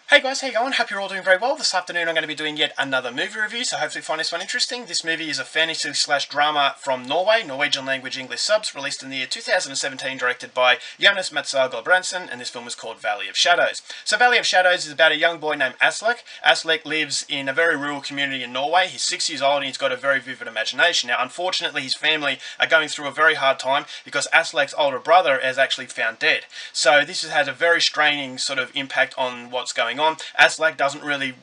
Hey guys, how you going? Hope you're all doing very well. This afternoon I'm going to be doing yet another movie review, so hopefully you find this one interesting. This movie is a fantasy/drama from Norway, Norwegian language English subs, released in the year 2017, directed by Jonas Madsal Gulbrandsen, and this film was called Valley of Shadows. So Valley of Shadows is about a young boy named Aslak. Aslak lives in a very rural community in Norway. He's 6 years old and he's got a very vivid imagination. Now unfortunately his family are going through a very hard time because Aslak's older brother is actually found dead. So this has had a very straining sort of impact on what's going on. Aslak doesn't really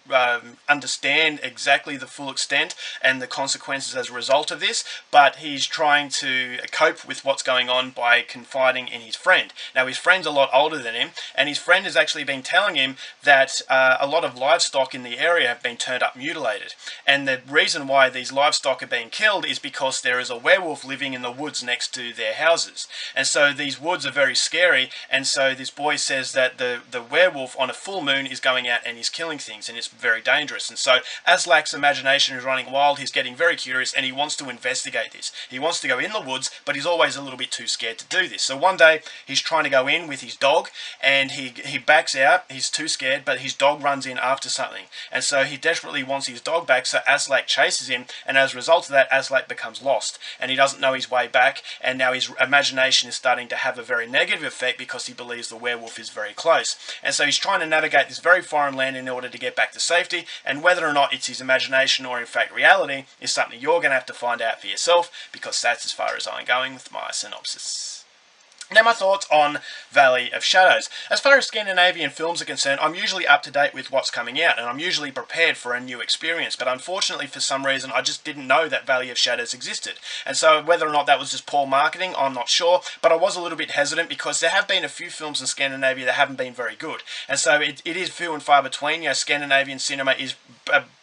understand exactly the full extent and the consequences as a result of this, but he's trying to cope with what's going on by confiding in his friend. Now his friend's a lot older than him, and his friend has actually been telling him that a lot of livestock in the area have been turned up mutilated, and the reason why these livestock are being killed is because there is a werewolf living in the woods next to their houses, and so these woods are very scary. And so this boy says that the werewolf on a full moon is going out and he's killing things, and it's very dangerous. And so Aslak's imagination is running wild. He's getting very curious and he wants to investigate this. He wants to go in the woods, but he's always a little bit too scared to do this. So one day he's trying to go in with his dog, and he backs out. He's too scared, but his dog runs in after something, and so he desperately wants his dog back. So Aslak chases him, and as a result of that Aslak becomes lost and he doesn't know his way back, and now his imagination is starting to have a very negative effect because he believes the werewolf is very close. And so he's trying to navigate this very foreign land in order to get back to safety, and whether or not it's his imagination or in fact reality is something you're going to have to find out for yourself, because that's as far as I'm going with my synopsis. Now my thoughts on Valley of Shadows. As far as Scandinavian films are concerned, I'm usually up to date with what's coming out, and I'm usually prepared for a new experience, but unfortunately for some reason I just didn't know that Valley of Shadows existed. And so whether or not that was just poor marketing, I'm not sure, but I was a little bit hesitant because there have been a few films in Scandinavia that haven't been very good, and so it is few and far between. You know, Scandinavian cinema is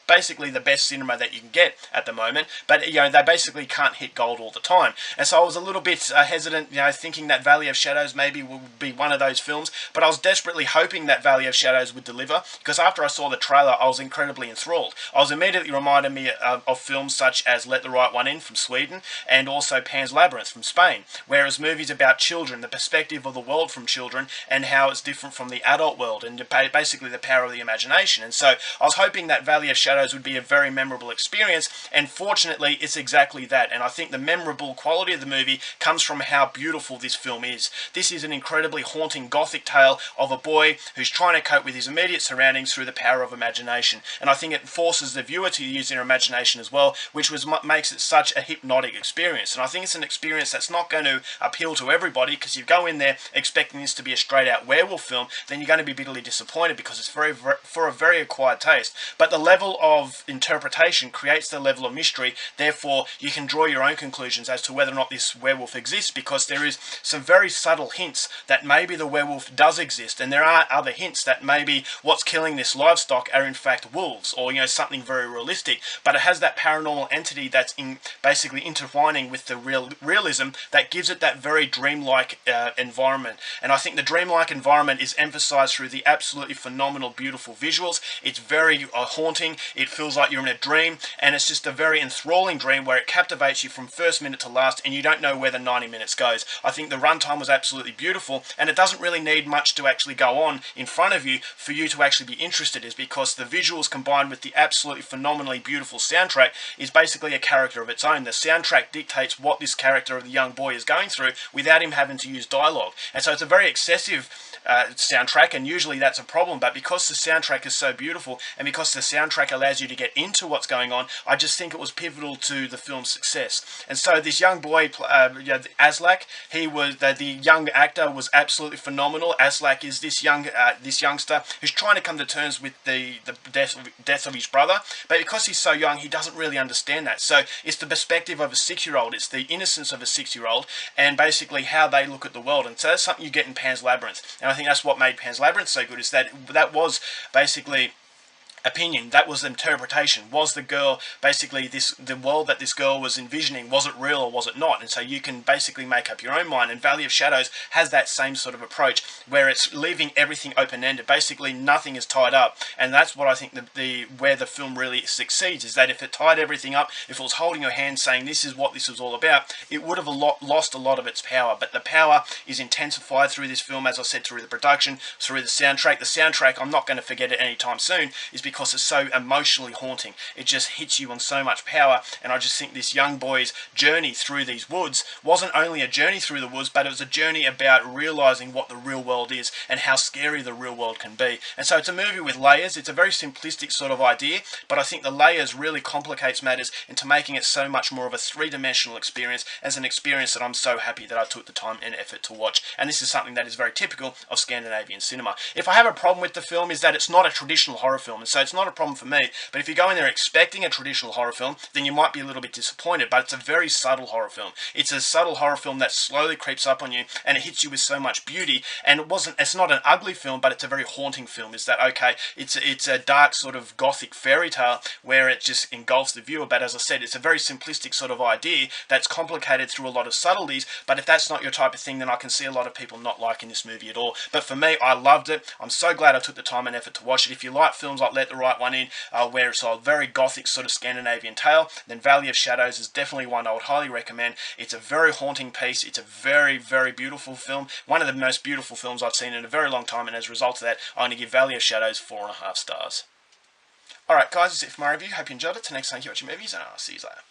basically the best cinema that you can get at the moment, but you know, they basically can't hit gold all the time. And so I was a little bit hesitant, you know, thinking that Valley of Shadows maybe would be one of those films, but I was desperately hoping that Valley of Shadows would deliver, because after I saw the trailer I was incredibly enthralled. I was immediately reminded me of films such as Let the Right One In from Sweden, and also Pan's Labyrinth from Spain, whereas movies about children, the perspective of the world from children and how it's different from the adult world, and basically the power of the imagination. And so I was hoping that Valley of Shadows would be a very memorable experience, and fortunately it's exactly that. And I think the memorable quality of the movie comes from how beautiful this film is. This is an incredibly haunting gothic tale of a boy who's trying to cope with his immediate surroundings through the power of imagination, and I think it forces the viewer to use their imagination as well, which makes it such a hypnotic experience. And I think it's an experience that's not going to appeal to everybody, because if you go in there expecting this to be a straight out werewolf film, then you're going to be bitterly disappointed, because it's for a very acquired taste. But the level of interpretation creates the level of mystery, therefore you can draw your own conclusions as to whether or not this werewolf exists, because there is some very subtle hints that maybe the werewolf does exist, and there are other hints that maybe what's killing this livestock are in fact wolves, or you know, something very realistic, but it has that paranormal entity that's basically intertwining with the realism that gives it that very dreamlike environment. And I think the dreamlike environment is emphasized through the absolutely phenomenal beautiful visuals. It's very haunting, it feels like you're in a dream, and it's just a very enthralling dream where it captivates you from first minute to last, and you don't know where the 90 minutes goes. I think the runtime was absolutely beautiful, and it doesn't really need much to actually go on in front of you for you to actually be interested, is because the visuals combined with the absolutely phenomenally beautiful soundtrack is basically a character of its own. The soundtrack dictates what this character of the young boy is going through without him having to use dialogue, and so it's a very excessive soundtrack, and usually that's a problem, but because the soundtrack is so beautiful and because the soundtrack allows you to get into what's going on, I just think it was pivotal to the film's success. And so this young boy, Aslak, he was the young actor was absolutely phenomenal. Aslak is this youngster who's trying to come to terms with the death of his brother, but because he's so young he doesn't really understand that. So it's the perspective of a 6-year-old, it's the innocence of a 6-year-old, and basically how they look at the world. And so that's something you get in Pan's Labyrinth, and I think that's what made Pan's Labyrinth so good, is that was basically opinion. That was the interpretation. Was the girl basically the world that this girl was envisioning, was it real or was it not? And so you can basically make up your own mind, and Valley of Shadows has that same sort of approach where it's leaving everything open-ended. Basically nothing is tied up, and that's what I think where the film really succeeds, is that if it tied everything up, if it was holding your hand saying this is what this was all about, it would have lost a lot of its power. But the power is intensified through this film, as I said, through the production, through the soundtrack. The soundtrack, I'm not going to forget it anytime soon, is because it's so emotionally haunting. It just hits you on so much power, and I just think this young boy's journey through these woods wasn't only a journey through the woods, but it was a journey about realizing what the real world is and how scary the real world can be. And so it's a movie with layers. It's a very simplistic sort of idea, but I think the layers really complicates matters into making it so much more of a three-dimensional experience, as an experience that I'm so happy that I took the time and effort to watch. And this is something that is very typical of Scandinavian cinema. If I have a problem with the film, is that it's not a traditional horror film, and so it's not a problem for me. But if you go in there expecting a traditional horror film, then you might be a little bit disappointed. But it's a very subtle horror film. It's a subtle horror film that slowly creeps up on you, and it hits you with so much beauty. And it's not an ugly film, but it's a very haunting film. Is that okay? It's a dark sort of gothic fairy tale where it just engulfs the viewer. But as I said, it's a very simplistic sort of idea that's complicated through a lot of subtleties. But if that's not your type of thing, then I can see a lot of people not liking this movie at all. But for me, I loved it. I'm so glad I took the time and effort to watch it. If you like films like Let the Right One In, where it's a very gothic sort of Scandinavian tale, then Valley of Shadows is definitely one I would highly recommend. It's a very haunting piece. It's a very, very beautiful film. One of the most beautiful films I've seen in a very long time, and as a result of that, I'm going to give Valley of Shadows 4.5 stars. Alright guys, that's it for my review. Hope you enjoyed it. Till next time, keep watching movies, and I'll see you later.